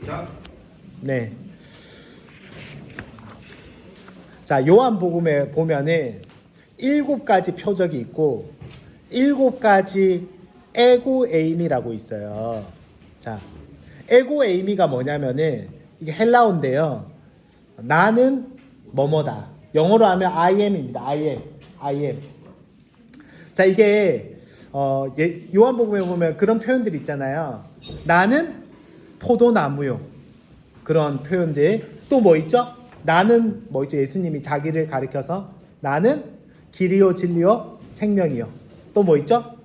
시작. 네. 자, 요한복음에 보면은 7가지 표적이 있고 7가지 에고에이미라고 있어요. 자, 에고에이미가 뭐냐면은 이게 헬라어인데요. 나는 뭐뭐다. 영어로 하면 I am입니다. I am. 자, 이게 요한복음에 보면 그런 표현들이 있잖아요. 나는 포도나무요. 그런 표현들. 또 뭐 있죠? 나는 뭐 있죠? 예수님이 자기를 가리켜서 나는 길이요 진리요 생명이요. 또 뭐 있죠?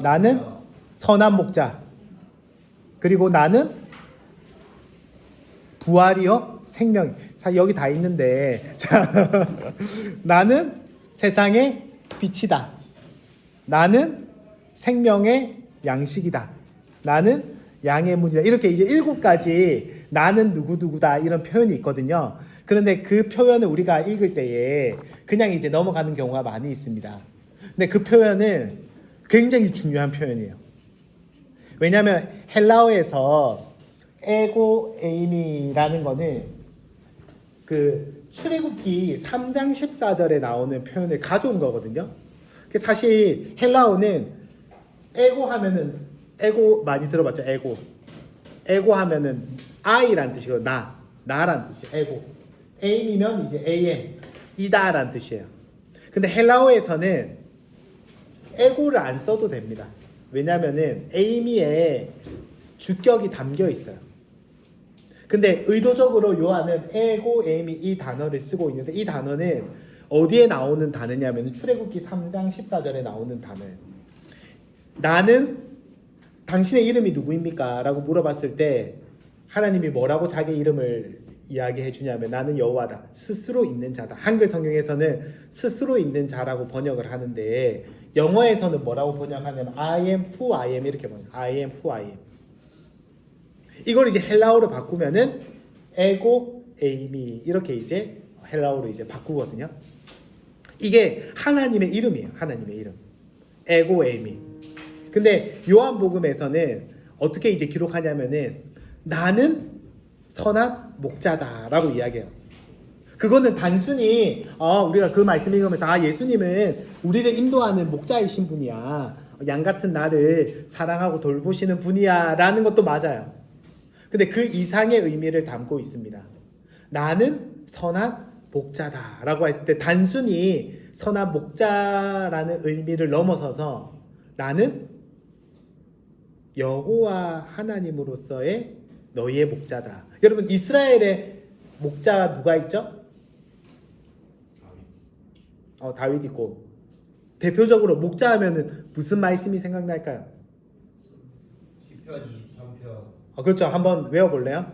나는 선한 목자. 그리고 나는 부활이요 생명. 자, 여기 다 있는데 자, 나는 세상의 빛이다. 나는 생명의 양식이다. 나는 양의 문이다. 이렇게 이제 7가지 나는 누구누구다 이런 표현이 있거든요. 그런데 그 표현을 우리가 읽을 때에 그냥 이제 넘어가는 경우가 많이 있습니다. 근데 그 표현은 굉장히 중요한 표현이에요. 왜냐하면 헬라어에서 에고에이미라는 거는 그 출애굽기 3장 14절에 나오는 표현을 가져온 거거든요. 사실 헬라어는 에고 하면은 에고 많이 들어봤죠. 에고 하면은 I란 뜻이고 나란 뜻이에요. 에고. aim이면 이제 am 이다란 뜻이에요. 근데 헬라어에서는 에고를 안 써도 됩니다. 왜냐면은 aim이에 주격이 담겨 있어요. 근데 의도적으로 요한은 에고 에임이 이 단어를 쓰고 있는데 이 단어는 어디에 나오는 단어냐면 출애굽기 3장 14절에 나오는 단어예요. 나는 당신의 이름이 누구입니까? 라고 물어봤을 때 하나님이 뭐라고 자기 이름을 이야기해 주냐면 나는 여호와다. 스스로 있는 자다. 한글 성경에서는 스스로 있는 자라고 번역을 하는데 영어에서는 뭐라고 번역하냐면 I am who I am 이렇게 번역. I am who I am. 이걸 이제 헬라어로 바꾸면은 에고 에이미 이렇게 이제 헬라어로 이제 바꾸거든요. 이게 하나님의 이름이에요. 하나님의 이름. 에고 에이미. 근데 요한복음에서는 어떻게 이제 기록하냐면은 나는 선한 목자다라고 이야기해요. 그거는 단순히 우리가 그 말씀 읽으면서 예수님은 우리를 인도하는 목자이신 분이야. 양 같은 나를 사랑하고 돌보시는 분이야 라는 것도 맞아요. 근데 그 이상의 의미를 담고 있습니다. 나는 선한 목자다라고 했을 때 단순히 선한 목자라는 의미를 넘어서서 나는 여호와 하나님으로서의 너희의 목자다. 여러분 이스라엘의 목자 누가 있죠? 다윗 있고. 대표적으로 목자 하면은 무슨 말씀이 생각날까요? 시편 23편. 그렇죠. 한번 외워볼래요?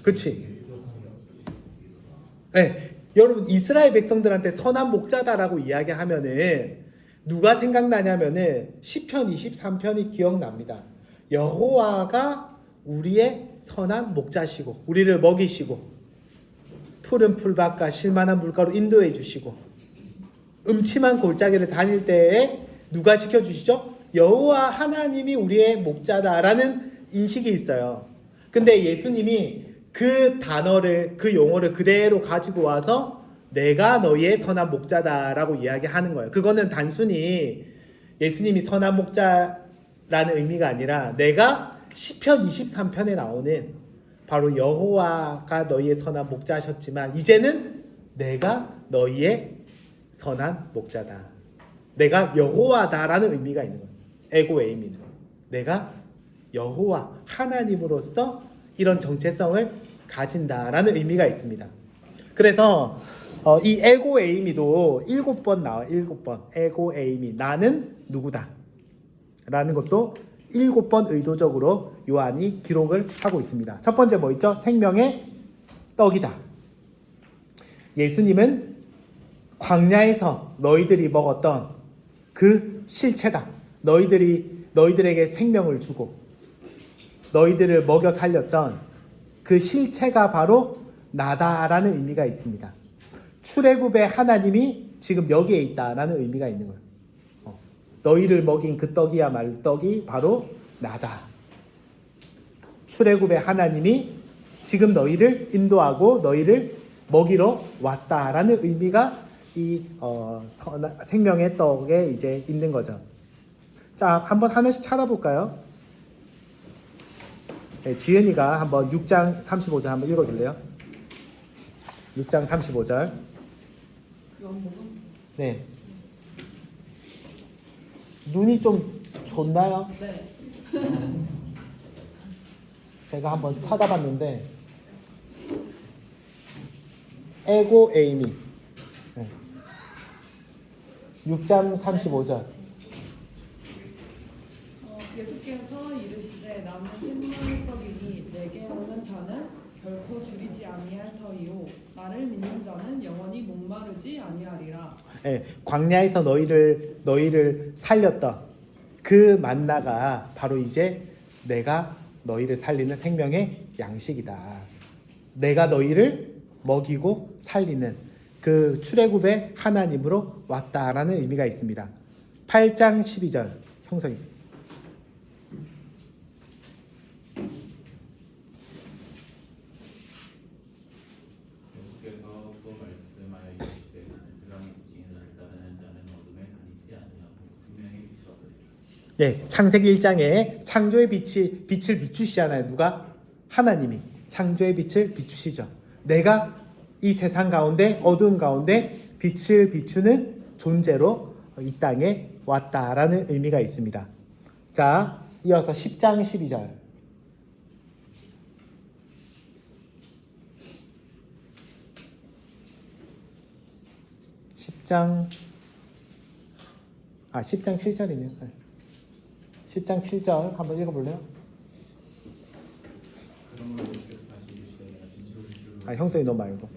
그치. 네, 여러분 이스라엘 백성들한테 선한 목자다라고 이야기하면은 누가 생각나냐면은 시편 23편이 기억납니다. 여호와가 우리의 선한 목자시고 우리를 먹이시고 푸른 풀밭과 실만한 물가로 인도해 주시고 음침한 골짜기를 다닐 때에 누가 지켜주시죠? 여호와 하나님이 우리의 목자다라는 인식이 있어요. 근데 예수님이 그 단어를 그 용어를 그대로 가지고 와서 내가 너희의 선한 목자다라고 이야기하는 거예요. 그거는 단순히 예수님이 선한 목자라는 의미가 아니라 내가 시편 23편에 나오는 바로 여호와가 너희의 선한 목자셨지만 이제는 내가 너희의 선한 목자다. 내가 여호와다라는 의미가 있는 거예요. 에고에이미는 내가 여호와 하나님으로서 이런 정체성을 가진다라는 의미가 있습니다. 그래서 이 에고에이미도 7번 나와요. 7번 에고에이미 나는 누구다 라는 것도 7번 의도적으로 요한이 기록을 하고 있습니다. 첫 번째 뭐 있죠? 생명의 떡이다. 예수님은 광야에서 너희들이 먹었던 그 실체다. 너희들에게 생명을 주고 너희들을 먹여 살렸던 그 실체가 바로 나다라는 의미가 있습니다. 출애굽의 하나님이 지금 여기에 있다라는 의미가 있는 거예요. 너희를 먹인 그 떡이야말로 떡이 바로 나다. 출애굽의 하나님이 지금 너희를 인도하고 너희를 먹이러 왔다라는 의미가 이 생명의 떡에 이제 있는 거죠. 자, 한번 하나씩 찾아볼까요? 네, 지은이가 한번 6장 35절 한번 읽어줄래요? 6장 35절. 네. 눈이 좀 좋나요? 네. 제가 한번 찾아봤는데 에고 에이미. 네. 6장 35절. 예수께서 이르시되 나는 생명의 떡이니 내게 오는 자는 결코 줄이지 아니할 터이요 나를 믿는 자는 영원히 목마르지 아니하리라. 네, 광야에서 너희를 살렸던 그 만나가 바로 이제 내가 너희를 살리는 생명의 양식이다. 내가 너희를 먹이고 살리는 그 출애굽의 하나님으로 왔다라는 의미가 있습니다. 8장 12절 형성이. 예수께서 또 말씀하여 이르시되 나는 세상의 빛이 나를 따르는 자는 어둠에 다니지 아니하고 생명의 빛을 얻으리라. 네, 창세기 1장에 창조의 빛을 비추시잖아요. 누가? 하나님이 창조의 빛을 비추시죠. 내가 이 세상 가운데 어두운 가운데 빛을 비추는 존재로 이 땅에 왔다라는 의미가 있습니다. 자, 이어서 10장 12절. 10장 7절이네요. 10장 7절 한번 읽어볼래요? 그러므로 예수께서 다시 이르시되 내가 진실로 진실로 형성이 너 말고.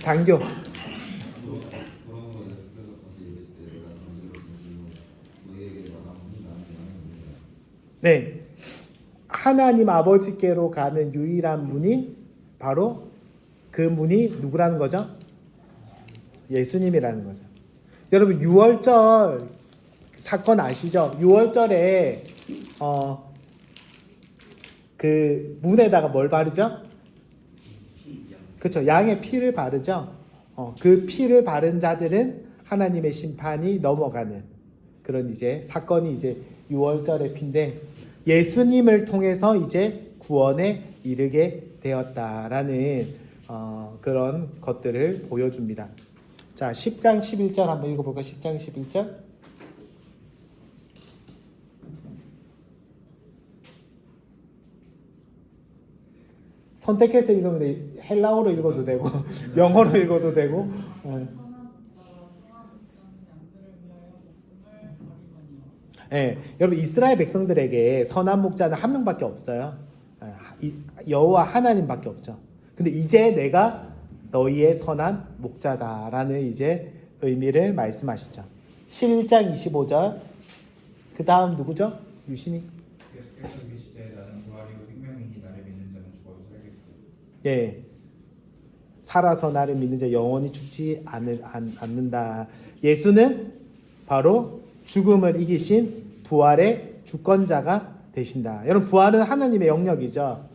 장교. 그러므로 예수께서 다시 이르시되 내가 진실로 진실로 너희에게 말하노니 나는 영원히 네, 하나님 아버지께로 가는 유일한 문이 바로 그 문이 누구라는 거죠? 예수님이라는 거죠. 여러분 6월절 사건 아시죠? 6월절에 그 문에다가 뭘 바르죠? 그렇죠. 양의 피를 바르죠. 그 피를 바른 자들은 하나님의 심판이 넘어가는 그런 이제 사건이 이제 6월절의 피인데 예수님을 통해서 이제 구원에 이르게 되었다라는 그런 것들을 보여줍니다. 자, 10장 11절 한번 읽어볼까요? 10장 11절. 선택해서 읽으면 돼. 헬라어로 읽어도 되고 영어로 읽어도 되고. 네, 여러분 이스라엘 백성들에게 선한 목자는 한 명밖에 없어요. 여호와 하나님밖에 없죠. 근데 이제 내가 너희의 선한 목자다라는 이제 의미를 말씀하시죠. 11장 25절. 그 다음 누구죠? 유신이. 예수께서 계시되 나는 부활이고 생명이니 나를 믿는 자는 죽어도 살겠고. 예. 살아서 나를 믿는 자 영원히 죽지 않는다. 예수는 바로 죽음을 이기신 부활의 주권자가 되신다. 여러분 부활은 하나님의 영역이죠.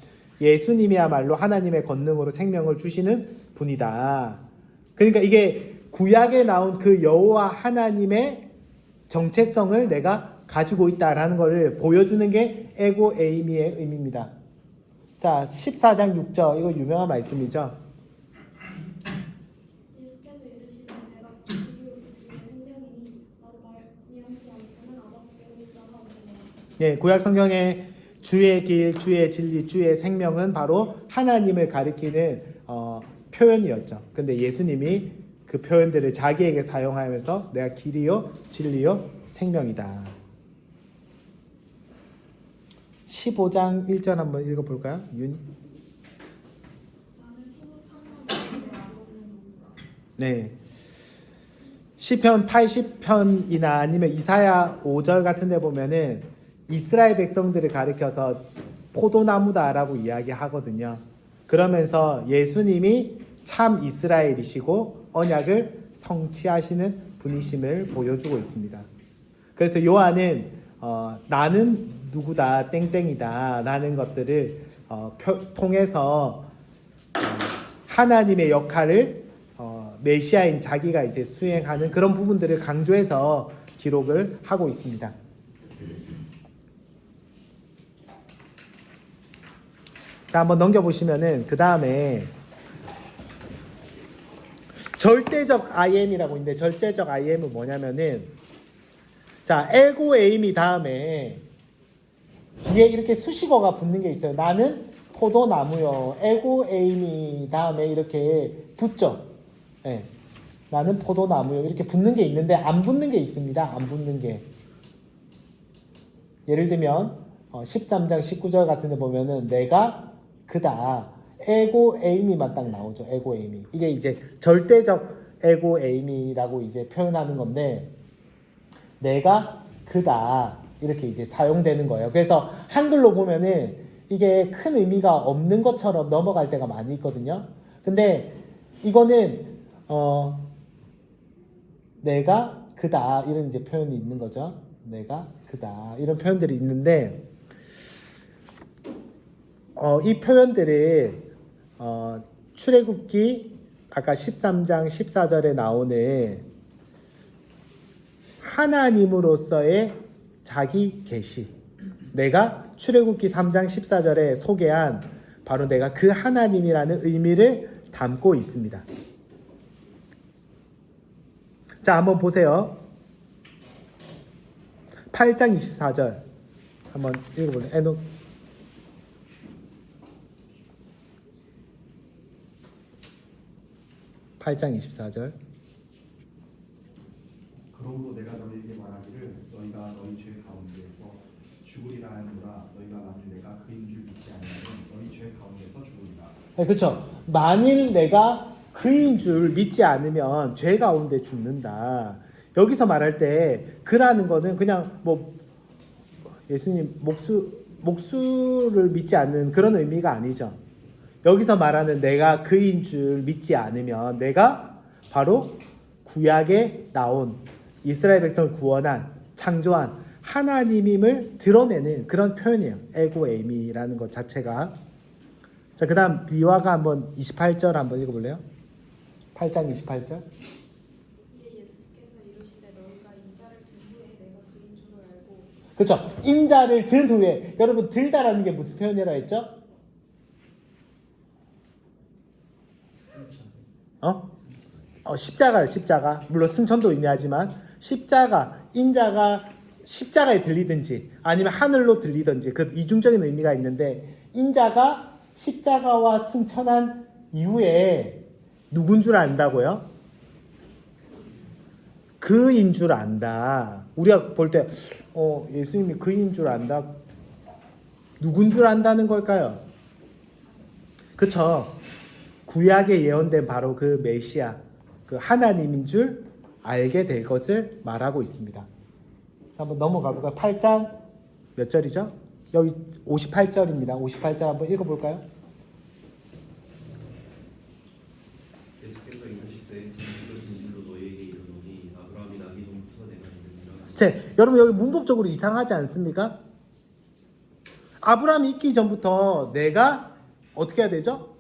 예수님이야말로 하나님의 권능으로 생명을 주시는 분이다. 그러니까 이게 구약에 나온 그 여호와 하나님의 정체성을 내가 가지고 있다라는 것을 보여주는 게 에고 에이미의 의미입니다. 자, 14장 6절 이거 유명한 말씀이죠. 예수께서 이르시되 내가 진리요 진리의 생명이니 나로 말미암지 않고는 아버지께로 올라가 오리라. 예, 구약 성경에 주의 길, 주의 진리, 주의 생명은 바로 하나님을 가리키는 표현이었죠. 근데 예수님이 그 표현들을 자기에게 사용하면서 내가 길이요, 진리요, 생명이다. 15장 1절 한번 읽어볼까요? 윤. 나는 피로 참나무 내 아버지는 누구라. 네. 시편 80편이나 아니면 이사야 5절 같은 데 보면은 이스라엘 백성들을 가리켜서 포도나무다라고 이야기하거든요. 그러면서 예수님이 참 이스라엘이시고 언약을 성취하시는 분이심을 보여주고 있습니다. 그래서 요한은 나는 누구다, 땡땡이다 라는 것들을 통해서 하나님의 역할을 메시아인 자기가 이제 수행하는 그런 부분들을 강조해서 기록을 하고 있습니다. 자, 한번 넘겨보시면은 그 다음에 절대적 IM이라고 있는데, 절대적 IM은 뭐냐면은, 자, 에고 에임이 다음에 뒤에 이렇게 수식어가 붙는 게 있어요. 나는 포도나무요. 에고 에임이 다음에 이렇게 붙죠. 네. 나는 포도나무요. 이렇게 붙는 게 있는데 안 붙는 게 있습니다. 안 붙는 게. 예를 들면 13장 19절 같은 데 보면은 내가 그다. 에고 에이미만 딱 나오죠. 에고 에이미. 이게 이제 절대적 에고 에이미라고 이제 표현하는 건데, 내가 그다. 이렇게 이제 사용되는 거예요. 그래서 한글로 보면은 이게 큰 의미가 없는 것처럼 넘어갈 때가 많이 있거든요. 근데 이거는 내가 그다 이런 이제 표현이 있는 거죠. 내가 그다 이런 표현들이 있는데, 이 표현들은 출애굽기 아까 13장 14절에 나오는 하나님으로서의 자기 계시, 내가 출애굽기 3장 14절에 소개한 바로 내가 그 하나님이라는 의미를 담고 있습니다. 자, 한번 보세요. 8장 24절 한번 읽어볼래요? 8장 24절. 그러므로 내가 너희에게 말하기를 너희가 너희 죄 가운데에서 죽으리라 하노라. 너희가 만일 내가 그인 줄 믿지 아니하면 너희 죄 가운데서 죽으리라. 네, 그렇죠. 만일 내가 그인 줄 믿지 않으면 죄 가운데 죽는다. 여기서 말할 때 그라는 거는 그냥 뭐 예수님 목수를 믿지 않는 그런 의미가 아니죠. 여기서 말하는 내가 그인 줄 믿지 않으면 내가 바로 구약에 나온 이스라엘 백성을 구원한 창조한 하나님임을 드러내는 그런 표현이에요. 에고 에이미라는 것 자체가. 자, 그 다음 미화가 한번 28절 한번 읽어볼래요? 8장 28절. 이에 예수께서 이르시되 너희가 인자를 든 후에 내가 그인 줄을 알고. 그렇죠. 인자를 든 후에. 여러분 들다라는 게 무슨 표현이라 했죠? 십자가요. 십자가. 물론 승천도 의미하지만 십자가, 인자가 십자가에 들리든지 아니면 하늘로 들리든지 그 이중적인 의미가 있는데, 인자가 십자가와 승천한 이후에 누군 줄 안다고요? 그인 줄 안다. 우리가 볼 때 예수님이 그인 줄 안다. 누군 줄 안다는 걸까요? 그쵸. 구약에 예언된 바로 그 메시아, 그 하나님인 줄 알게 될 것을 말하고 있습니다. 자, 한번 넘어가 볼까요? 8장 몇 절이죠? 여기 58절입니다. 58절 한번 읽어볼까요? 예수께서 이르시되 진실로 너희에게 이르노니 아브라함이 나기 전부터 내가 있느니라. 여러분 여기 문법적으로 이상하지 않습니까? 아브라함이 있기 전부터 내가 어떻게 해야 되죠?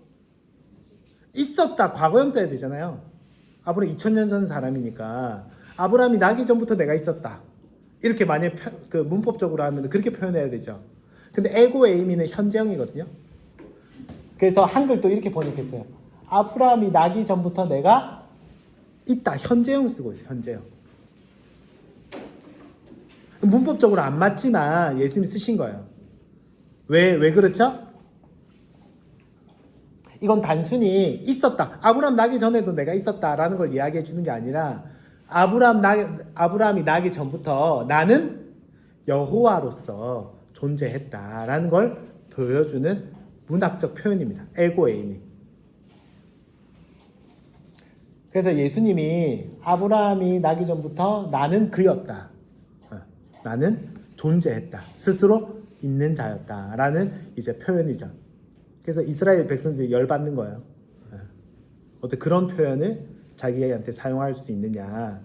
있었다. 과거형 써야 되잖아요. 아브라함 2000년 전 사람이니까 아브라함이 나기 전부터 내가 있었다. 이렇게 만약 그 문법적으로 하면 그렇게 표현해야 되죠. 근데 에고 에이미는 현재형이거든요. 그래서 한글도 이렇게 번역했어요. 아브라함이 나기 전부터 내가 있다. 현재형 쓰고 있어요. 현재형. 문법적으로 안 맞지만 예수님이 쓰신 거예요. 왜 그렇죠? 이건 단순히 있었다. 아브라함 나기 전에도 내가 있었다라는 걸 이야기해 주는 게 아니라 아브라함이 나기 전부터 나는 여호와로서 존재했다라는 걸 보여주는 문학적 표현입니다. 에고 에이미. 그래서 예수님이 아브라함이 나기 전부터 나는 그였다. 나는 존재했다. 스스로 있는 자였다라는 이제 표현이죠. 그래서 이스라엘 백성들이 열받는 거예요. 어떻게 그런 표현을 자기한테 사용할 수 있느냐.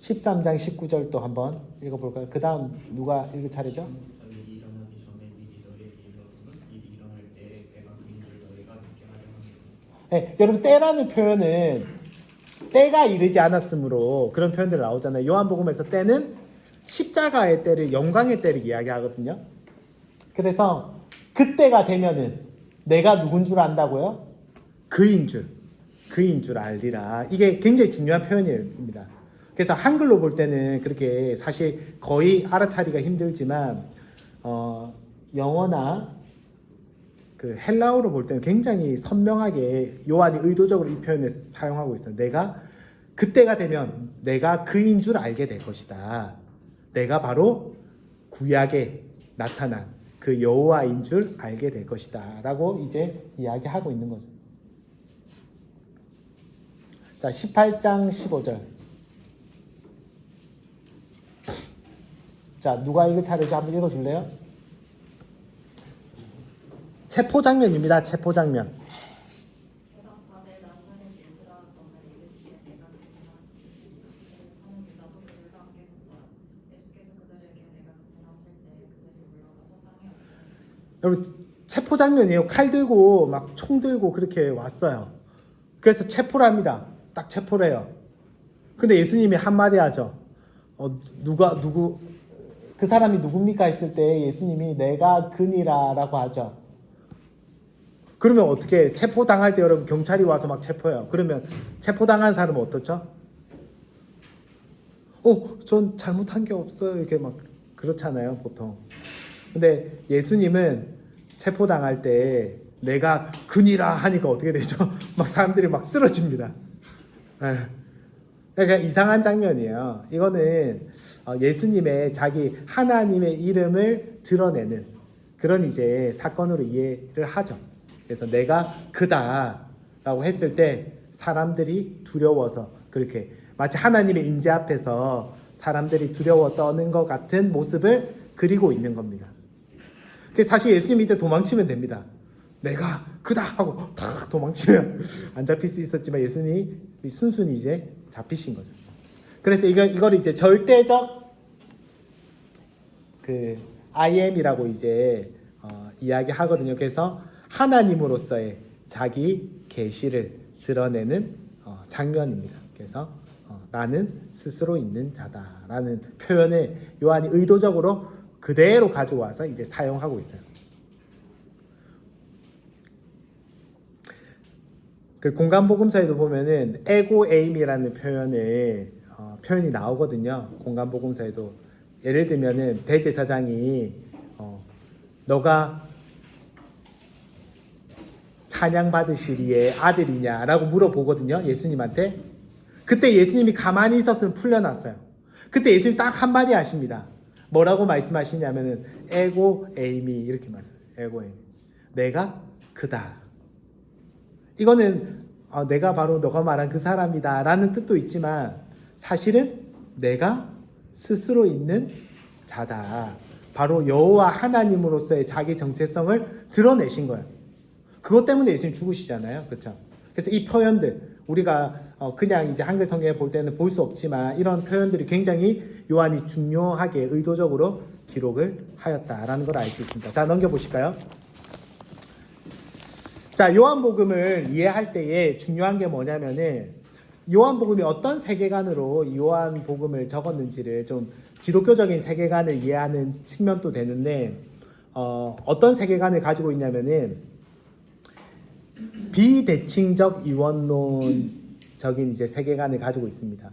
13장 19절도 한번 읽어볼까요? 그 다음 누가 읽을 차례죠? 일이 일어나기 전에 미리 너희에게 이르거든 일이 일어날 때에 내가 그인 줄 너희가 믿게 하려 함이라. 네, 여러분 때라는 표현은 때가 이르지 않았으므로 그런 표현들 나오잖아요. 요한복음에서 때는 십자가의 때를 영광의 때를 이야기하거든요. 그래서 그때가 되면은 내가 누군 줄 안다고요? 그인 줄 알리라. 이게 굉장히 중요한 표현입니다. 그래서 한글로 볼 때는 그렇게 사실 거의 알아차리기가 힘들지만 영어나 그 헬라어로 볼 때는 굉장히 선명하게 요한이 의도적으로 이 표현을 사용하고 있어요. 내가 그때가 되면 내가 그인 줄 알게 될 것이다. 내가 바로 구약에 나타난 그 여호와인 줄 알게 될 것이다 라고 이제 이야기하고 있는 거죠. 자, 18장 15절. 자, 누가 읽을 차례죠? 한번 읽어줄래요? 체포 장면입니다. 체포 장면. 대답하되 나사렛 예수라 너는 이르시되 내가 그니라 하는 유다도 그들과 함께 섰더라. 예수께서 그들에게 내가 그니라 하실 때 그들이 물러가서 땅에 엎드렸더라. 여러분 체포 장면이에요. 칼 들고 막 총 들고 그렇게 왔어요. 그래서 체포를 합니다. 딱 체포를 해요. 근데 예수님이 한마디 하죠. 누구 그 사람이 누굽니까 했을 때 예수님이 내가 그니라라고 하죠. 그러면 어떻게 체포당할 때 여러분 경찰이 와서 막 체포해요. 그러면 체포당한 사람은 어떻죠? 전 잘못한 게 없어요. 이렇게 막 그렇잖아요, 보통. 근데 예수님은 체포당할 때 내가 그니라 하니까 어떻게 되죠? 막 사람들이 막 쓰러집니다. 그러니까 이상한 장면이에요. 이거는 예수님의 자기 하나님의 이름을 드러내는 그런 이제 사건으로 이해를 하죠. 그래서 내가 그다라고 했을 때 사람들이 두려워서 그렇게 마치 하나님의 임재 앞에서 사람들이 두려워 떠는 것 같은 모습을 그리고 있는 겁니다. 그래서 사실 예수님이 이때 도망치면 됩니다. 내가 그다 하고 탁 도망치면 안 잡힐 수 있었지만 예수님이 순순히 이제 잡히신 거죠. 그래서 이걸 이제 절대적 그 I am이라고 이제 이야기하거든요. 그래서 하나님으로서의 자기 계시를 드러내는 장면입니다. 그래서 나는 스스로 있는 자다라는 표현을 요한이 의도적으로 그대로 가져와서 이제 사용하고 있어요. 그 공간복음서에도 보면은 에고 에임이라는 표현이 나오거든요. 공간복음서에도 예를 들면은 대제사장이 너가 찬양 받으시리의 아들이냐라고 물어보거든요. 예수님한테. 그때 예수님이 가만히 있었으면 풀려났어요. 그때 예수님 딱 한마디 하십니다. 뭐라고 말씀하시냐면은 에고 에임이 이렇게 말씀해요. 에고 에임. 내가 그다. 이거는 내가 바로 너가 말한 그 사람이다 라는 뜻도 있지만 사실은 내가 스스로 있는 자다. 바로 여호와 하나님으로서의 자기 정체성을 드러내신 거예요. 그것 때문에 예수님 죽으시잖아요. 그렇죠? 그래서 이 표현들 우리가 그냥 이제 한글 성경에 볼 때는 볼 수 없지만 이런 표현들이 굉장히 요한이 중요하게 의도적으로 기록을 하였다라는 걸 알 수 있습니다. 자, 넘겨보실까요? 자, 요한복음을 이해할 때에 중요한 게 뭐냐면은 요한복음이 어떤 세계관으로 요한복음을 적었는지를 좀 기독교적인 세계관을 이해하는 측면도 되는데 어떤 세계관을 가지고 있냐면은 비대칭적 이원론적인 이제 세계관을 가지고 있습니다.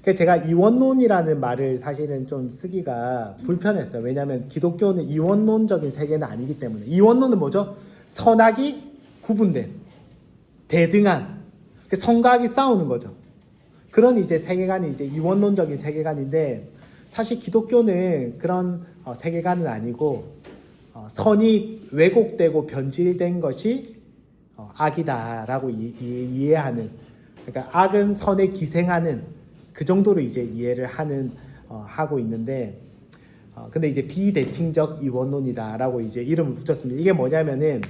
그래서 제가 이원론이라는 말을 사실은 좀 쓰기가 불편했어요. 왜냐하면 기독교는 이원론적인 세계는 아니기 때문에. 이원론은 뭐죠? 선악이 구분된, 대등한, 성과 악이 싸우는 거죠. 그런 이제 세계관이 이제 이원론적인 세계관인데 사실 기독교는 그런 세계관은 아니고 선이 왜곡되고 변질된 것이 악이다라고 이해하는, 그러니까 악은 선에 기생하는 그 정도로 이제 이해를 하고 있는데 근데 이제 비대칭적 이원론이다라고 이제 이름을 붙였습니다. 이게 뭐냐면은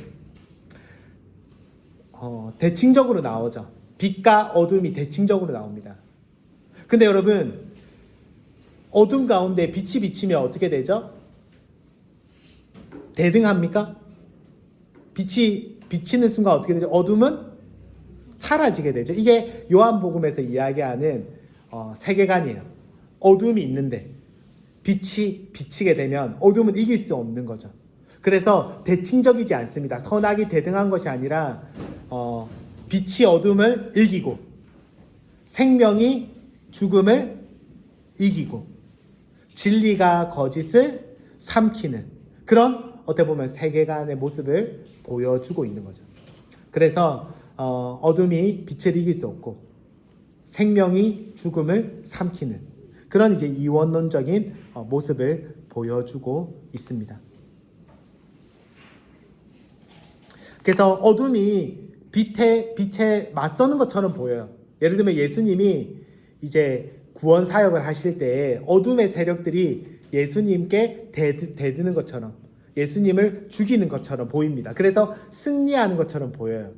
대칭적으로 나오죠. 빛과 어둠이 대칭적으로 나옵니다. 근데 여러분 어둠 가운데 빛이 비치면 어떻게 되죠? 대등합니까? 빛이 비치는 순간 어떻게 되죠? 어둠은 사라지게 되죠. 이게 요한복음에서 이야기하는 세계관이에요. 어둠이 있는데 빛이 비치게 되면 어둠은 이길 수 없는 거죠. 그래서 대칭적이지 않습니다. 선악이 대등한 것이 아니라 빛이 어둠을 이기고 생명이 죽음을 이기고 진리가 거짓을 삼키는 그런 어떻게 보면 세계관의 모습을 보여주고 있는 거죠. 그래서 어둠이 빛을 이길 수 없고 생명이 죽음을 삼키는 그런 이제 이원론적인 모습을 보여주고 있습니다. 그래서 어둠이 빛에 맞서는 것처럼 보여요. 예를 들면 예수님이 이제 구원 사역을 하실 때 어둠의 세력들이 예수님께 대드는 것처럼 예수님을 죽이는 것처럼 보입니다. 그래서 승리하는 것처럼 보여요.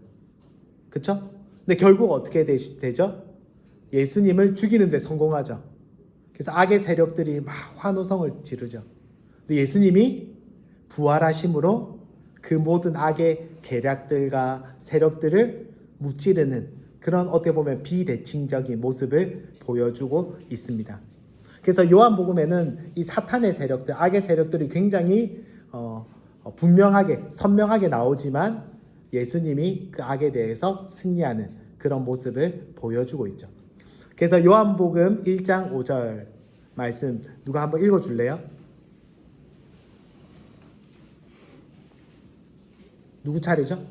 그렇죠? 근데 결국 어떻게 되죠? 예수님을 죽이는 데 성공하죠. 그래서 악의 세력들이 막 환호성을 지르죠. 근데 예수님이 부활하심으로 그 모든 악의 계략들과 세력들을 무찌르는 그런 어떻게 보면 비대칭적인 모습을 보여주고 있습니다. 그래서 요한복음에는 이 사탄의 세력들, 악의 세력들이 굉장히 분명하게 선명하게 나오지만 예수님이 그 악에 대해서 승리하는 그런 모습을 보여주고 있죠. 그래서 요한복음 1장 5절 말씀 누가 한번 읽어줄래요? 누구 차례죠?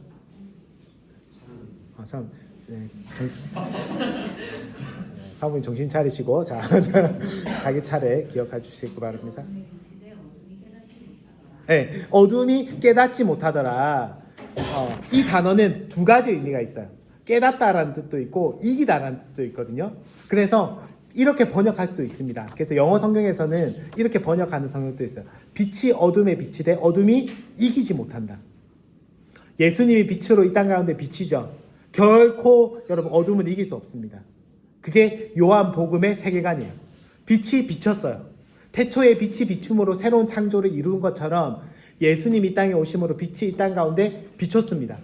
사모님 정신 차리시고 자기 차례 기억해 주시기 바랍니다. 네, 어둠이 깨닫지 못하더라. 이 단어는 두 가지 의미가 있어요. 깨닫다라는 뜻도 있고 이기다라는 뜻도 있거든요. 그래서 이렇게 번역할 수도 있습니다. 그래서 영어 성경에서는 이렇게 번역하는 성경도 있어요. 빛이 어둠에 비치되 어둠이 이기지 못한다. 예수님이 빛으로 이 땅 가운데 비치죠. 결코 여러분 어둠은 이길 수 없습니다. 그게 요한복음의 세계관이에요. 빛이 비쳤어요. 태초에 빛이 비춤으로 새로운 창조를 이룬 것처럼 예수님이 이 땅에 오심으로 빛이 이 땅 가운데 비쳤습니다.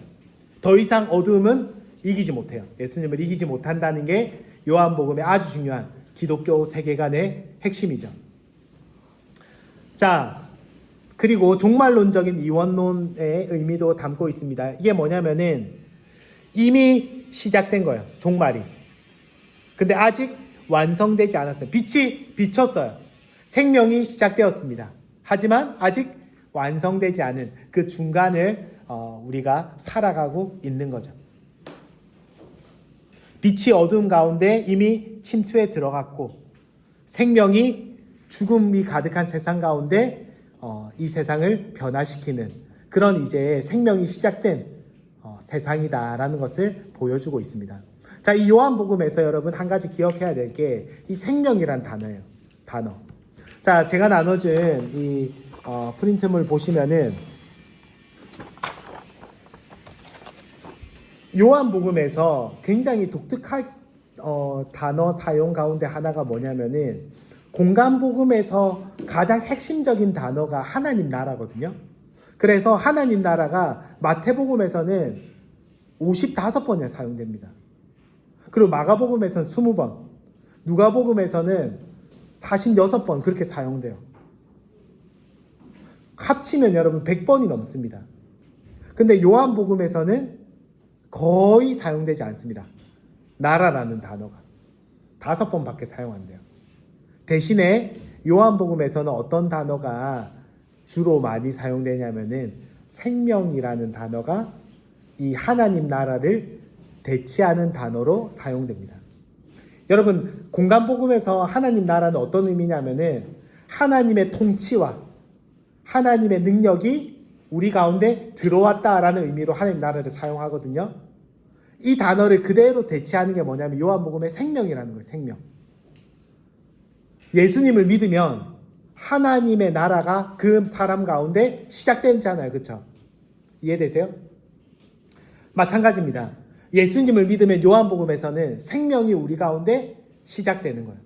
더 이상 어둠은 이기지 못해요. 예수님을 이기지 못한다는 게 요한복음의 아주 중요한 기독교 세계관의 핵심이죠. 자, 그리고 종말론적인 이원론의 의미도 담고 있습니다. 이게 뭐냐면은 이미 시작된 거예요. 종말이. 근데 아직 완성되지 않았어요. 빛이 비쳤어요. 생명이 시작되었습니다. 하지만 아직 완성되지 않은 그 중간을 우리가 살아가고 있는 거죠. 빛이 어둠 가운데 이미 침투해 들어갔고 생명이 죽음이 가득한 세상 가운데 이 세상을 변화시키는 그런 이제 생명이 시작된 세상이다라는 것을 보여주고 있습니다. 자, 이 요한복음에서 여러분 한 가지 기억해야 될 게 이 생명이란 단어예요. 단어. 자, 제가 나눠준 이 프린트물 보시면은 요한복음에서 굉장히 독특한 단어 사용 가운데 하나가 뭐냐면은 공간복음에서 가장 핵심적인 단어가 하나님 나라거든요. 그래서 하나님 나라가 마태복음에서는 55번이나 사용됩니다. 그리고 마가복음에서는 20번, 누가복음에서는 46번 그렇게 사용돼요. 합치면 여러분 100번이 넘습니다. 근데 요한복음에서는 거의 사용되지 않습니다. 나라라는 단어가 5번밖에 사용 안 돼요. 대신에 요한복음에서는 어떤 단어가 주로 많이 사용되냐면은 생명이라는 단어가 이 하나님 나라를 대치하는 단어로 사용됩니다. 여러분 공간복음에서 하나님 나라는 어떤 의미냐면은 하나님의 통치와 하나님의 능력이 우리 가운데 들어왔다라는 의미로 하나님 나라를 사용하거든요. 이 단어를 그대로 대체하는 게 뭐냐면 요한복음의 생명이라는 거예요. 생명. 예수님을 믿으면 하나님의 나라가 그 사람 가운데 시작되잖아요. 그렇죠? 이해되세요? 마찬가지입니다. 예수님을 믿으면 요한복음에서는 생명이 우리 가운데 시작되는 거예요.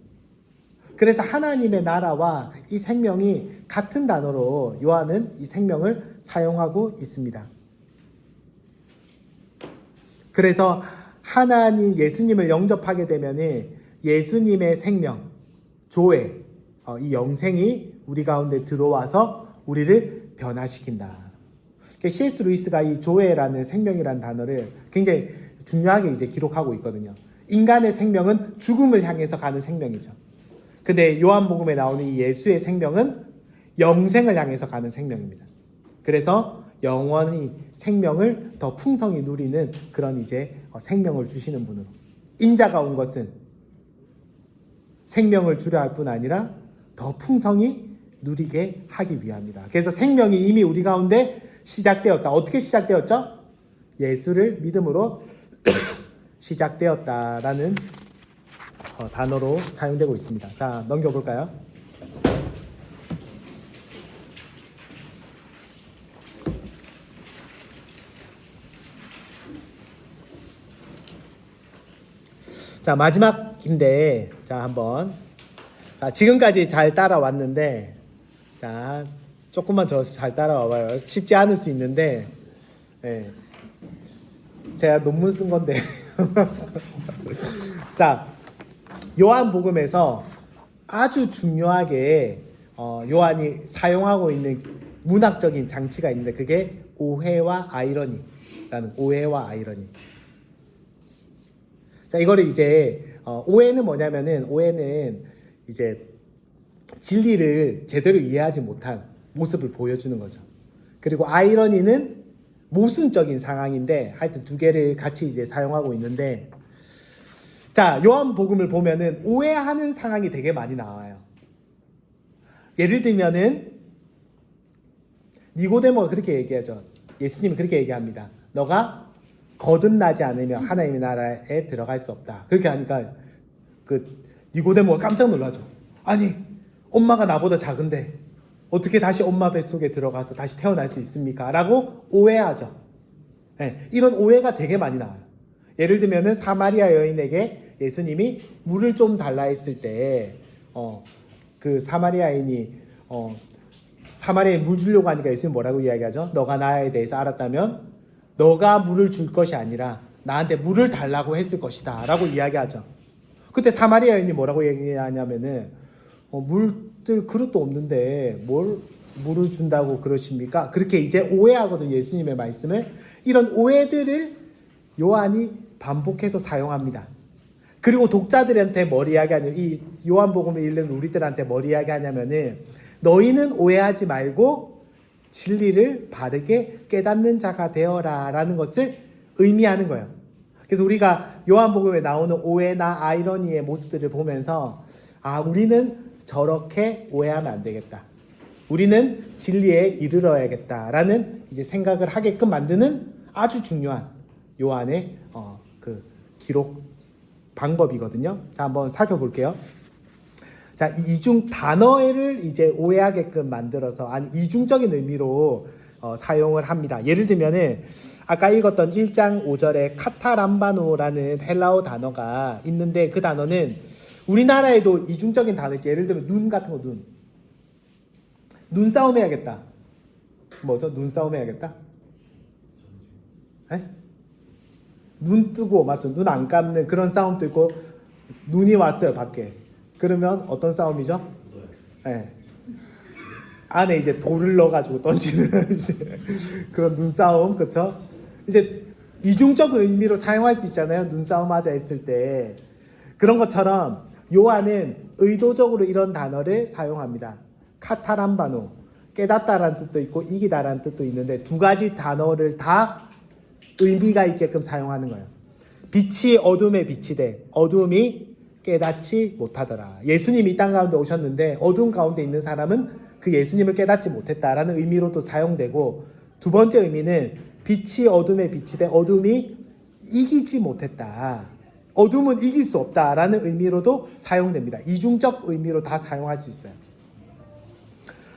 그래서 하나님의 나라와 이 생명이 같은 단어로 요한은 이 생명을 사용하고 있습니다. 그래서 하나님 예수님을 영접하게 되면은 예수님의 생명, 조회, 이 영생이 우리 가운데 들어와서 우리를 변화시킨다. C.S. 루이스가 이 조회라는 생명이라는 단어를 굉장히 중요하게 이제 기록하고 있거든요. 인간의 생명은 죽음을 향해서 가는 생명이죠. 근데 요한복음에 나오는 이 예수의 생명은 영생을 향해서 가는 생명입니다. 그래서 영원히 생명을 더 풍성히 누리는 그런 이제 생명을 주시는 분으로, 인자가 온 것은 생명을 주려 할 뿐 아니라 더 풍성히 누리게 하기 위함이다. 그래서 생명이 이미 우리 가운데 시작되었다. 어떻게 시작되었죠? 예수를 믿음으로 시작되었다라는 단어로 사용되고 있습니다. 자, 넘겨볼까요? 자, 마지막인데, 자, 한번. 자, 지금까지 잘 따라왔는데, 자, 조금만 더 잘 따라와봐요. 쉽지 않을 수 있는데, 네. 제가 논문 쓴 건데. 자, 요한복음에서 아주 중요하게 요한이 사용하고 있는 문학적인 장치가 있는데, 그게 오해와 아이러니라는 오해와 아이러니. 자, 이거를 이제 오해는 뭐냐면은, 오해는 이제 진리를 제대로 이해하지 못한 모습을 보여주는 거죠. 그리고 아이러니는 모순적인 상황인데, 하여튼 두 개를 같이 이제 사용하고 있는데, 자, 요한복음을 보면은 오해하는 상황이 되게 많이 나와요. 예를 들면은 니고데모가 그렇게 얘기하죠. 예수님이 그렇게 얘기합니다. 너가 거듭나지 않으면 하나님의 나라에 들어갈 수 없다. 그렇게 하니까 그 니고데모가 깜짝 놀라죠. 아니, 엄마가 나보다 작은데 어떻게 다시 엄마 뱃속에 들어가서 다시 태어날 수 있습니까? 라고 오해하죠. 네, 이런 오해가 되게 많이 나와요. 예를 들면은 사마리아 여인에게 예수님이 물을 좀 달라 했을 때 그 사마리아인이 사마리아에 물 주려고 하니까 예수님 뭐라고 이야기하죠? 너가 나에 대해서 알았다면 너가 물을 줄 것이 아니라 나한테 물을 달라고 했을 것이다 라고 이야기하죠. 그때 사마리아 여인이 뭐라고 얘기하냐면은 물들 그릇도 없는데 뭘 물을 준다고 그러십니까? 그렇게 이제 오해하거든요. 예수님의 말씀을. 이런 오해들을 요한이 반복해서 사용합니다. 그리고 독자들한테 뭘 이야기하냐면, 이 요한복음을 읽는 우리들한테 뭘 이야기하냐면은, 너희는 오해하지 말고 진리를 바르게 깨닫는 자가 되어라 라는 것을 의미하는 거예요. 그래서 우리가 요한복음에 나오는 오해나 아이러니의 모습들을 보면서, 아, 우리는 저렇게 오해하면 안 되겠다. 우리는 진리에 이르러야겠다라는 이제 생각을 하게끔 만드는 아주 중요한 요한의 그 기록 방법이거든요. 자, 한번 살펴볼게요. 자, 이중 단어를 이제 오해하게끔 만들어서 이중적인 의미로 사용을 합니다. 예를 들면은 아까 읽었던 1장 5절에 카타람바노라는 헬라어 단어가 있는데, 그 단어는 우리나라에도 이중적인 단어 있죠. 예를 들면 눈 같은 거, 눈싸움 해야겠다. 뭐죠? 눈싸움 해야겠다? 에? 눈 뜨고, 맞죠? 눈 안 감는 그런 싸움도 있고, 눈이 왔어요, 밖에. 그러면 어떤 싸움이죠? 네. 안에 이제 돌을 넣어가지고 던지는 그런 눈싸움, 그쵸? 이제 이중적 의미로 사용할 수 있잖아요. 눈싸움 하자 했을 때. 그런 것처럼 요한은 의도적으로 이런 단어를 사용합니다. 카타람바노, 깨닫다라는 뜻도 있고 이기다라는 뜻도 있는데, 두 가지 단어를 다 의미가 있게끔 사용하는 거예요. 빛이 어둠에 비치되 어둠이 깨닫지 못하더라. 예수님이 이 땅 가운데 오셨는데 어둠 가운데 있는 사람은 그 예수님을 깨닫지 못했다라는 의미로도 사용되고, 두 번째 의미는 빛이 어둠에 비치되 어둠이 이기지 못했다. 어둠은 이길 수 없다라는 의미로도 사용됩니다. 이중적 의미로 다 사용할 수 있어요.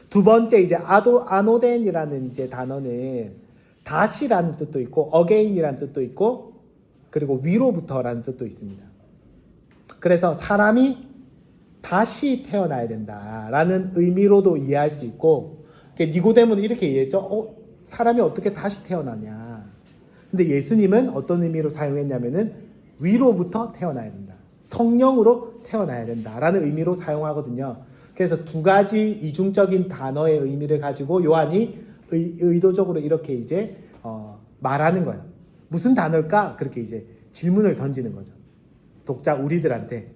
두 번째 이제 아노덴이라는 이제 단어는 다시라는 뜻도 있고 어게인이라는 뜻도 있고, 그리고 위로부터라는 뜻도 있습니다. 그래서 사람이 다시 태어나야 된다라는 의미로도 이해할 수 있고, 니고데모는 이렇게 이해했죠. 사람이 어떻게 다시 태어나냐. 근데 예수님은 어떤 의미로 사용했냐면은 위로부터 태어나야 된다. 성령으로 태어나야 된다라는 의미로 사용하거든요. 그래서 두 가지 이중적인 단어의 의미를 가지고 요한이 의도적으로 이렇게 이제 말하는 거예요. 무슨 단어일까? 그렇게 이제 질문을 던지는 거죠. 독자 우리들한테.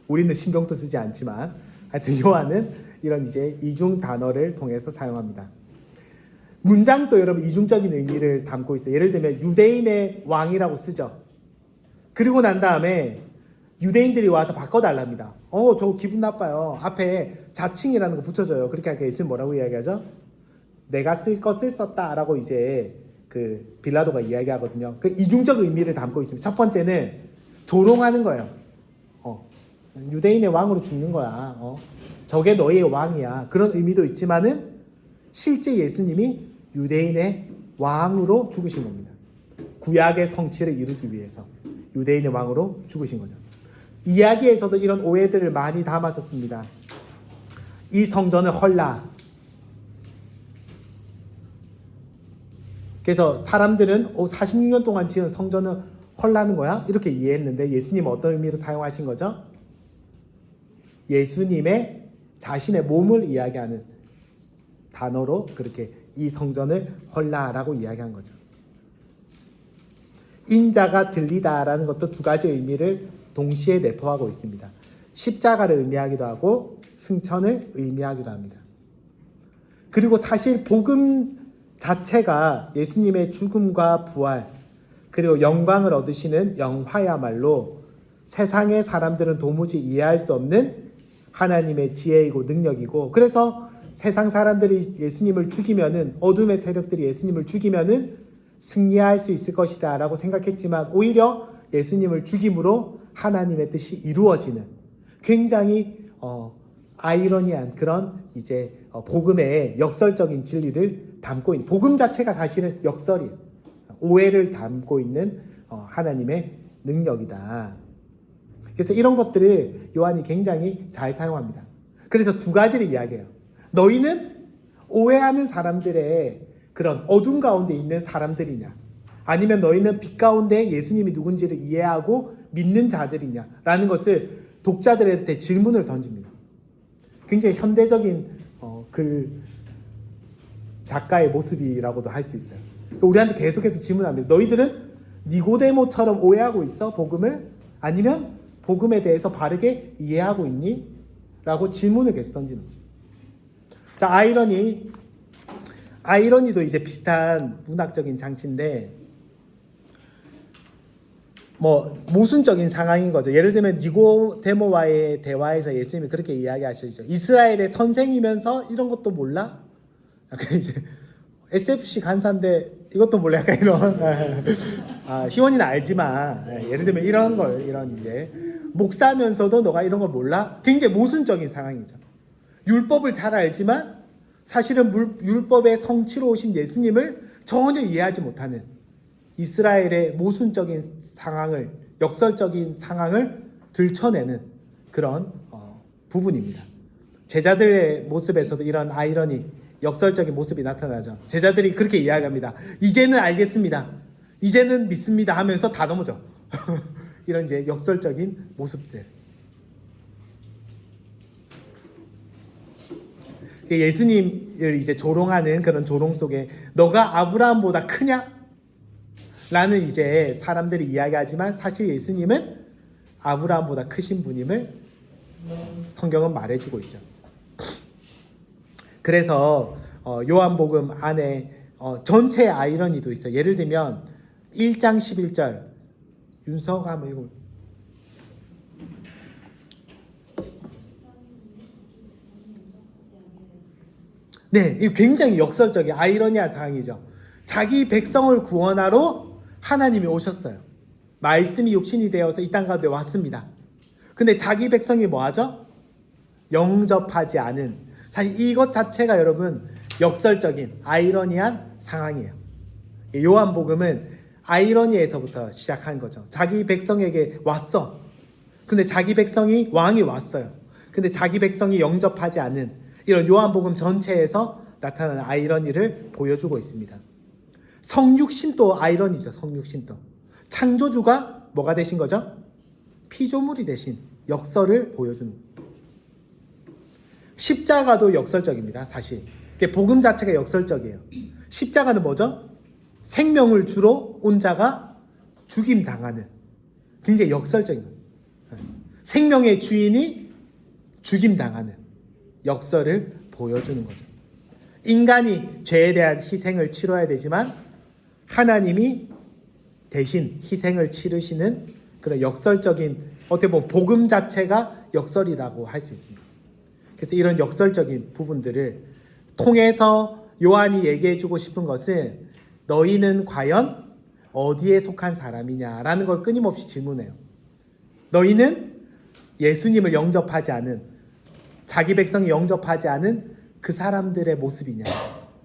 우리는 신경도 쓰지 않지만 하여튼 요한은 이런 이제 이중 단어를 통해서 사용합니다. 문장도 여러분 이중적인 의미를 담고 있어요. 예를 들면 유대인의 왕이라고 쓰죠. 그리고 난 다음에 유대인들이 와서 바꿔달랍니다. 저거 기분 나빠요. 앞에 자칭이라는 거 붙여줘요. 그렇게 하니까 예수님 뭐라고 이야기하죠? 내가 쓸 것을 썼다라고 이제 그 빌라도가 이야기하거든요. 그 이중적 의미를 담고 있습니다. 첫 번째는 조롱하는 거예요. 유대인의 왕으로 죽는 거야. 저게 너의 왕이야. 그런 의미도 있지만은 실제 예수님이 유대인의 왕으로 죽으신 겁니다. 구약의 성취를 이루기 위해서 유대인의 왕으로 죽으신 거죠. 이야기에서도 이런 오해들을 많이 담았었습니다. 이 성전을 헐라. 그래서 사람들은 46년 동안 지은 성전을 헐라는 거야? 이렇게 이해했는데 예수님은 어떤 의미로 사용하신 거죠? 예수님의 자신의 몸을 이야기하는 단어로 그렇게 이 성전을 헐라라고 이야기한 거죠. 인자가 들리다라는 것도 두 가지 의미를 동시에 내포하고 있습니다. 십자가를 의미하기도 하고 승천을 의미하기도 합니다. 그리고 사실 복음 자체가 예수님의 죽음과 부활 그리고 영광을 얻으시는 영화야말로 세상의 사람들은 도무지 이해할 수 없는 하나님의 지혜이고 능력이고, 그래서 세상 사람들이 예수님을 죽이면은, 어둠의 세력들이 예수님을 죽이면은 승리할 수 있을 것이다 라고 생각했지만 오히려 예수님을 죽임으로 하나님의 뜻이 이루어지는 굉장히 아이러니한 그런 이제 복음의 역설적인 진리를 담고 있는, 복음 자체가 사실은 역설이에요. 오해를 담고 있는 하나님의 능력이다. 그래서 이런 것들을 요한이 굉장히 잘 사용합니다. 그래서 두 가지를 이야기해요. 너희는 오해하는 사람들의 그런 어둠 가운데 있는 사람들이냐, 아니면 너희는 빛 가운데 예수님이 누군지를 이해하고 믿는 자들이냐 라는 것을 독자들한테 질문을 던집니다. 굉장히 현대적인 글 작가의 모습이라고도 할 수 있어요. 그러니까 우리한테 계속해서 질문합니다. 너희들은 니고데모처럼 오해하고 있어? 복음을? 아니면 복음에 대해서 바르게 이해하고 있니? 라고 질문을 계속 던지는 거예요. 자, 아이러니도 이제 비슷한 문학적인 장치인데 모순적인 상황인 거죠. 예를 들면 니고데모와의 대화에서 예수님이 그렇게 이야기하시죠. 이스라엘의 선생이면서 이런 것도 몰라? 약간 이제 SFC 간사인데 이것도 몰라? 약간 이런. 희원이는 알지만 예를 들면 이런 걸, 이런 이제 목사면서도 너가 이런 걸 몰라? 굉장히 모순적인 상황이죠. 율법을 잘 알지만 사실은 율법의 성취로 오신 예수님을 전혀 이해하지 못하는 이스라엘의 모순적인 상황을, 역설적인 상황을 들춰내는 그런 부분입니다. 제자들의 모습에서도 이런 아이러니, 역설적인 모습이 나타나죠. 제자들이 그렇게 이야기합니다. 이제는 알겠습니다. 이제는 믿습니다 하면서 다 넘어져. 이런 이제 역설적인 모습들. 예수님을 이제 조롱하는 그런 조롱 속에 너가 아브라함보다 크냐? 라는 이제 사람들이 이야기하지만 사실 예수님은 아브라함보다 크신 분임을 성경은 말해주고 있죠. 그래서 요한복음 안에 전체 아이러니도 있어요. 예를 들면 1장 11절 윤서가 한번 읽어. 네, 이거 굉장히 역설적인 아이러니한 상황이죠. 자기 백성을 구원하러 하나님이 오셨어요. 말씀이 육신이 되어서 이 땅 가운데 왔습니다. 근데 자기 백성이 뭐하죠? 영접하지 않은, 사실 이것 자체가 여러분 역설적인 아이러니한 상황이에요. 요한복음은 아이러니에서부터 시작한 거죠. 자기 백성에게 왔어. 근데 자기 백성이 왕이 왔어요. 근데 자기 백성이 영접하지 않은 이런 요한복음 전체에서 나타나는 아이러니를 보여주고 있습니다. 성육신도 아이러니죠. 성육신도. 창조주가 뭐가 되신 거죠? 피조물이 되신 역설을 보여주는 거예요. 십자가도 역설적입니다. 사실 복음 자체가 역설적이에요. 십자가는 뭐죠? 생명을 주러 온 자가 죽임당하는, 굉장히 역설적인 거예요. 생명의 주인이 죽임당하는 역설을 보여주는 거죠. 인간이 죄에 대한 희생을 치러야 되지만 하나님이 대신 희생을 치르시는 그런 역설적인, 어떻게 보면 복음 자체가 역설이라고 할 수 있습니다. 그래서 이런 역설적인 부분들을 통해서 요한이 얘기해주고 싶은 것은 너희는 과연 어디에 속한 사람이냐라는 걸 끊임없이 질문해요. 너희는 예수님을 영접하지 않은, 자기 백성이 영접하지 않은 그 사람들의 모습이냐,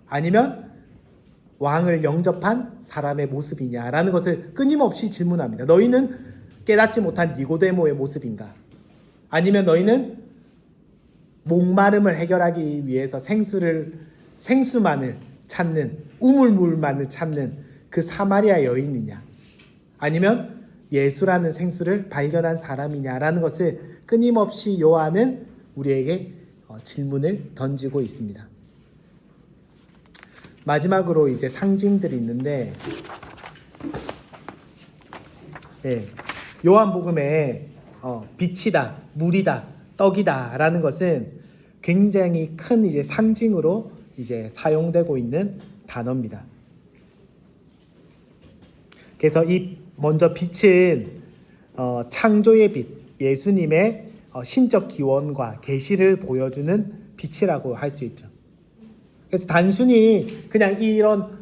아니면 왕을 영접한 사람의 모습이냐라는 것을 끊임없이 질문합니다. 너희는 깨닫지 못한 니고데모의 모습인가? 아니면 너희는 목마름을 해결하기 위해서 생수만을 찾는, 우물물만을 찾는 그 사마리아 여인이냐? 아니면 예수라는 생수를 발견한 사람이냐라는 것을 끊임없이 요한은 우리에게 질문을 던지고 있습니다. 마지막으로 이제 상징들이 있는데, 요한복음에 빛이다, 물이다, 떡이다라는 것은 굉장히 큰 이제 상징으로 이제 사용되고 있는 단어입니다. 그래서 이 먼저 빛은 창조의 빛, 예수님의 신적 기원과 계시를 보여주는 빛이라고 할 수 있죠. 그래서 단순히 그냥 이런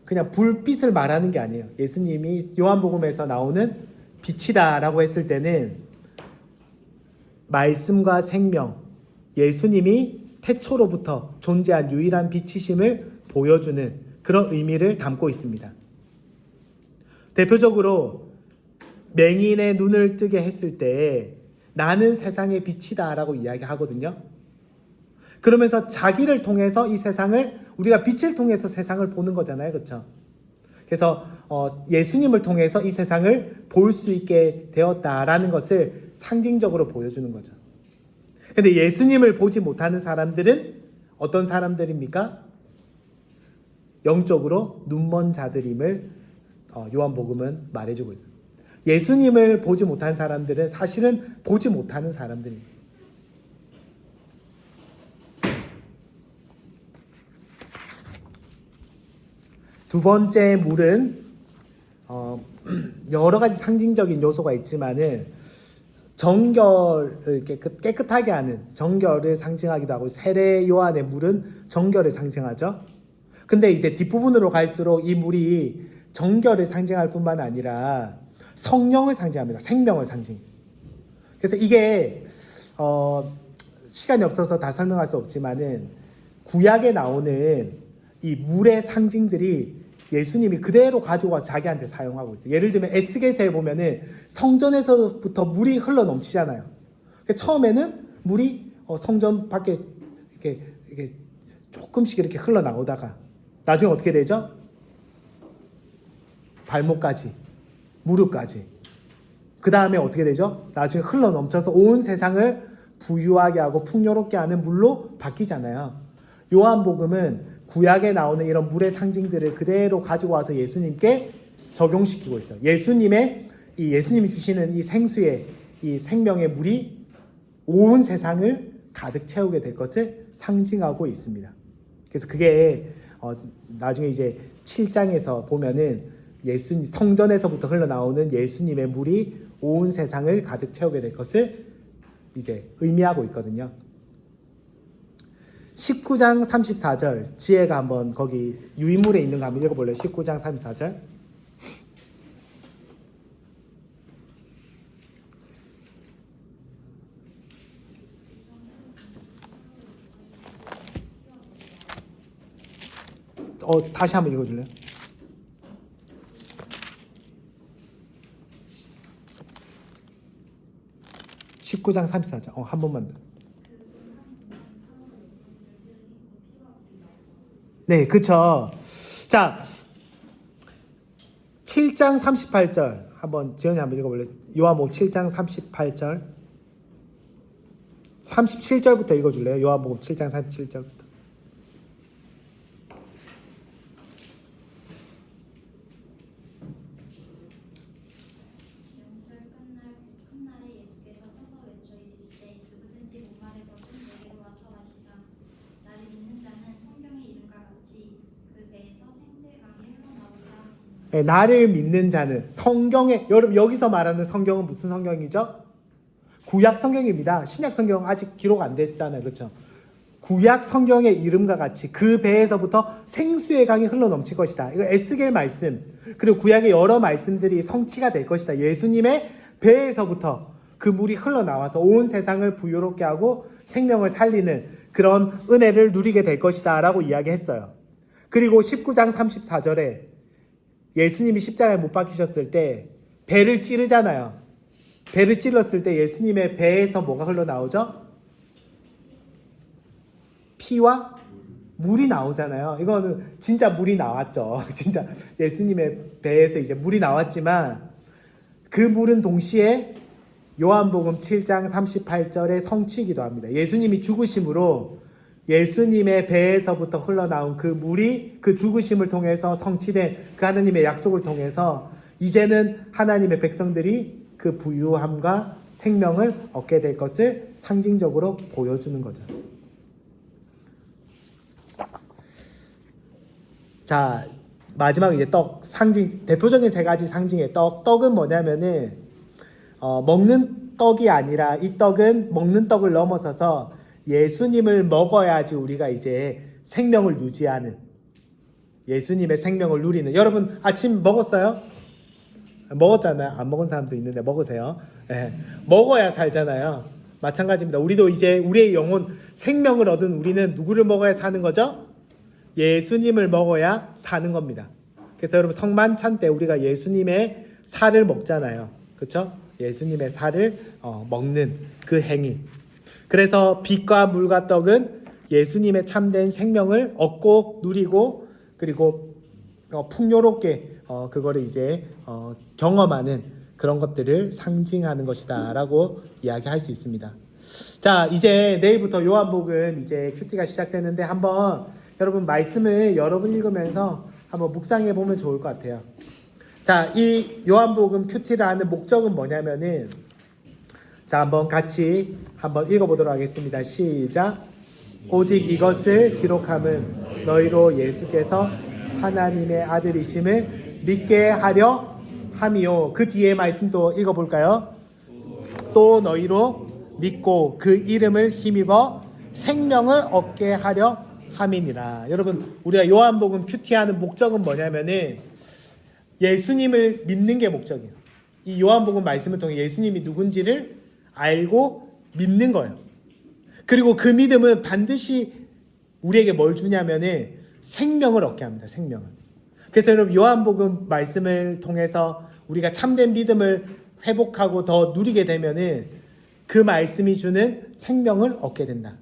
그냥 불빛을 말하는 게 아니에요. 예수님이 요한복음에서 나오는 빛이다라고 했을 때는 말씀과 생명, 예수님이 태초로부터 존재한 유일한 빛이심을 보여주는 그런 의미를 담고 있습니다. 대표적으로 맹인의 눈을 뜨게 했을 때 나는 세상의 빛이다 라고 이야기하거든요. 그러면서 자기를 통해서 이 세상을, 우리가 빛을 통해서 세상을 보는 거잖아요. 그렇죠? 그래서 예수님을 통해서 이 세상을 볼 수 있게 되었다라는 것을 상징적으로 보여주는 거죠. 근데 예수님을 보지 못하는 사람들은 어떤 사람들입니까? 영적으로 눈먼 자들임을 요한복음은 말해주고 있어요. 예수님을 보지 못한 사람들은 사실은 보지 못하는 사람들입니다. 두 번째 물은 여러 가지 상징적인 요소가 있지만은 정결을 깨끗하게 하는 정결을 상징하기도 하고, 세례 요한의 물은 정결을 상징하죠. 근데 이제 뒷부분으로 갈수록 이 물이 정결을 상징할 뿐만 아니라 성령을 상징합니다. 생명을 상징. 그래서 이게 시간이 없어서 다 설명할 수 없지만은 구약에 나오는 이 물의 상징들이 예수님이 그대로 가지고 와서 자기한테 사용하고 있어요. 예를 들면 에스겔서에 보면은 성전에서부터 물이 흘러 넘치잖아요. 처음에는 물이 성전 밖에 이렇게 조금씩 이렇게 흘러 나오다가 나중에 어떻게 되죠? 발목까지, 무릎까지. 그 다음에 어떻게 되죠? 나중에 흘러 넘쳐서 온 세상을 부유하게 하고 풍요롭게 하는 물로 바뀌잖아요. 요한복음은 구약에 나오는 이런 물의 상징들을 그대로 가지고 와서 예수님께 적용시키고 있어요. 예수님이 주시는 이 생수의 이 생명의 물이 온 세상을 가득 채우게 될 것을 상징하고 있습니다. 그래서 그게 나중에 이제 7장에서 보면은 성전에서부터 흘러나오는 예수님의 물이 온 세상을 가득 채우게 될 것을 이제 의미하고 있거든요. 19장 34절, 지혜가 한번 거기 유인물에 있는 거 한번 읽어볼래요? 19장 34절. 다시 한번 읽어줄래요? 19장 34절. 한 번만 더. 네, 그쵸. 자, 7장 38절. 한번 지연이 한번 읽어볼래요? 요한복음 7장 38절. 37절부터 읽어줄래요? 요한복음 7장 37절부터. 명절 끝날에 예수께서 서서 외쳐 이르시되 누구든지 목마를 것은 내게로 와서 마시라. 나를 믿는 자는 성경의 이름과 같이 그 배에서 생수의 강이 흘러나오리라 하시니. 네, 나를 믿는 자는 성경에, 여러분 여기서 말하는 성경은 무슨 성경이죠? 구약 성경입니다. 신약 성경은 아직 기록 안 됐잖아요. 그렇죠? 구약 성경의 이름과 같이 그 배에서부터 생수의 강이 흘러넘칠 것이다. 이거 에스겔 말씀, 그리고 구약의 여러 말씀들이 성취가 될 것이다. 예수님의 배에서부터 그 물이 흘러나와서 온 세상을 부유롭게 하고 생명을 살리는 그런 은혜를 누리게 될 것이다 라고 이야기했어요. 그리고 19장 34절에 예수님이 십자가에 못 박히셨을 때 배를 찌르잖아요. 배를 찔렀을 때 예수님의 배에서 뭐가 흘러나오죠? 피와 물이 나오잖아요. 이거는 진짜 물이 나왔죠. 진짜 예수님의 배에서 이제 물이 나왔지만 그 물은 동시에 요한복음 7장 38절의 성취이기도 합니다. 예수님이 죽으심으로 예수님의 배에서부터 흘러나온 그 물이 그 죽으심을 통해서 성취된 그 하나님의 약속을 통해서 이제는 하나님의 백성들이 그 부유함과 생명을 얻게 될 것을 상징적으로 보여주는 거죠. 자, 마지막 이제 떡 상징, 대표적인 세 가지 상징의 떡은 뭐냐면은 먹는 떡이 아니라 이 떡은 먹는 떡을 넘어서서 예수님을 먹어야지 우리가 이제 생명을 유지하는, 예수님의 생명을 누리는. 여러분 아침 먹었어요? 먹었잖아요. 안 먹은 사람도 있는데 먹으세요. 네. 먹어야 살잖아요. 마찬가지입니다. 우리도 이제 우리의 영혼 생명을 얻은 우리는 누구를 먹어야 사는 거죠? 예수님을 먹어야 사는 겁니다. 그래서 여러분 성만찬 때 우리가 예수님의 살을 먹잖아요. 그렇죠? 예수님의 살을 먹는 그 행위. 그래서 빛과 물과 떡은 예수님의 참된 생명을 얻고 누리고 그리고 풍요롭게 그거를 이제 경험하는 그런 것들을 상징하는 것이다라고 이야기할 수 있습니다. 자, 이제 내일부터 요한복음 이제 큐티가 시작되는데 한번 여러분 말씀을 여러 번 읽으면서 한번 묵상해 보면 좋을 것 같아요. 자, 이 요한복음 큐티를 하는 목적은 뭐냐면은, 자, 한번 같이 한번 읽어보도록 하겠습니다. 시작. 오직 이것을 기록함은 너희로 예수께서 하나님의 아들이심을 믿게 하려 함이요. 그 뒤에 말씀 또 읽어볼까요? 또 너희로 믿고 그 이름을 힘입어 생명을 얻게 하려 함이니라. 여러분 우리가 요한복음 큐티하는 목적은 뭐냐면은 예수님을 믿는 게 목적이에요. 이 요한복음 말씀을 통해 예수님이 누군지를 알고 믿는 거예요. 그리고 그 믿음은 반드시 우리에게 뭘 주냐면은 생명을 얻게 합니다. 생명을. 그래서 여러분 요한복음 말씀을 통해서 우리가 참된 믿음을 회복하고 더 누리게 되면은 그 말씀이 주는 생명을 얻게 된다.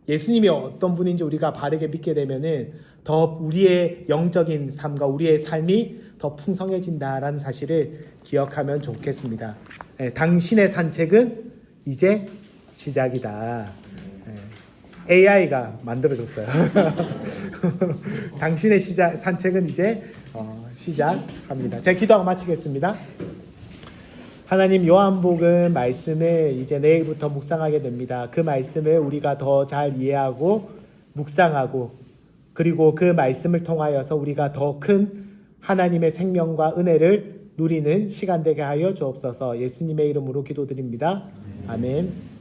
예수님이 어떤 분인지 우리가 바르게 믿게 되면은 더 우리의 영적인 삶과 우리의 삶이 더 풍성해진다라는 사실을 기억하면 좋겠습니다. 네, 당신의 산책은 이제 시작이다. AI가 만들어줬어요. 당신의 산책은 이제 시작합니다. 제가 기도하고 마치겠습니다. 하나님, 요한복음 말씀을 이제 내일부터 묵상하게 됩니다. 그 말씀을 우리가 더 잘 이해하고 묵상하고 그리고 그 말씀을 통하여서 우리가 더 큰 하나님의 생명과 은혜를 누리는 시간 되게 하여 주옵소서. 예수님의 이름으로 기도드립니다. 아멘.